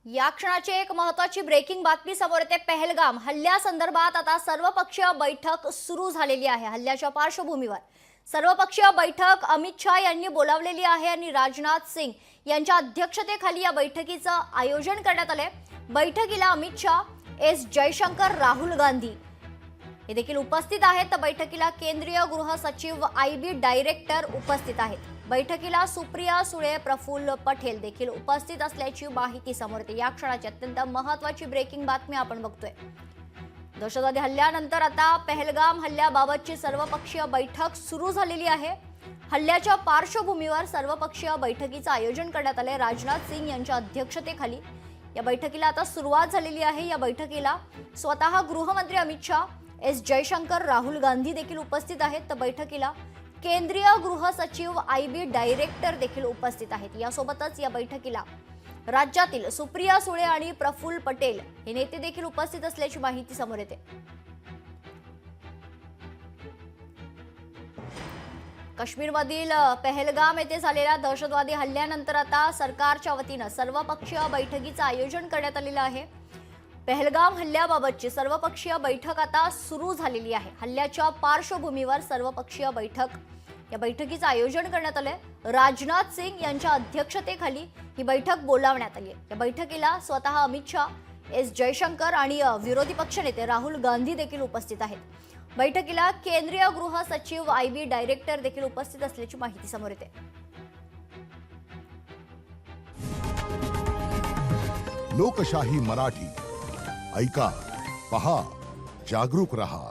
या क्षणाची एक महत्त्वाची ब्रेकिंग बातमी समोर येते। पहलगाम हल्ल्यासंदर्भात आता सर्वपक्षीय बैठक सुरू झालेली आहे। हल्ल्याच्या पार्श्वभूमीवर सर्वपक्षीय बैठक अमित शाह यांनी बोलावलेली आहे आणि राजनाथ सिंग यांच्या अध्यक्षतेखाली या बैठकीचं आयोजन करण्यात आले। बैठकीला अमित शाह, एस जयशंकर, राहुल गांधी हे देखील उपस्थित आहेत। तर बैठकीला केंद्रीय गृह सचिव आयबी डायरेक्टर उपस्थित आहेत। बैठकीला सुप्रिया सुळे, प्रफुल्ल पटेल देखील उपस्थित असल्याची माहिती समोर येते। या क्षणाची अत्यंत महत्त्वाची ब्रेकिंग बातमी आपण बघतोय। दहशतवादी हल्ल्यानंतर आता पहलगाम हल्ल्याबाबतची सर्वपक्षीय बैठक सुरू झालेली आहे। हल्ल्याच्या पार्श्वभूमीवर सर्वपक्षीय बैठकीचं आयोजन करण्यात आले। राजनाथ सिंग यांच्या अध्यक्षतेखाली या बैठकीला आता सुरुवात झालेली आहे। या बैठकीला स्वतः गृहमंत्री अमित शाह, एस जयशंकर, राहुल गांधी देखील उपस्थित आहेत। तर बैठकीला केंद्रीय गृह सचिव आयबी डायरेक्टर देखील उपस्थित आहेत। यासोबतच या बैठकीला राज्यातील सुप्रिया सुळे आणि प्रफुल्ल पटेल हे नेते देखील उपस्थित असल्याची माहिती समोर येते। काश्मीरमधील पहलगाम येथे झालेल्या दहशतवादी हल्ल्यानंतर आता सरकारच्या वतीने सर्वपक्षीय बैठकीचं आयोजन करण्यात आलेलं आहे। पहलगाम हल्ल्याबाबतची सर्वपक्षीय बैठक आता सुरू झालेली आहे। हल्ल्याच्या पार्श्वभूमीवर सर्वपक्षीय बैठक या बैठकीचं आयोजन करण्यात आले। राजनाथ सिंग यांच्या अध्यक्षतेखाली ही बैठक बोलावण्यात आली आहे। या बैठकीला स्वतः अमित शाह, एस जयशंकर आणि विरोधी पक्षनेते राहुल गांधी देखील उपस्थित आहेत। बैठकीला केंद्रीय गृह सचिव आयबी डायरेक्टर देखील उपस्थित असल्याची माहिती समोर येते। लोकशाही मराठी ऐका, पहा, जागरूक रहा।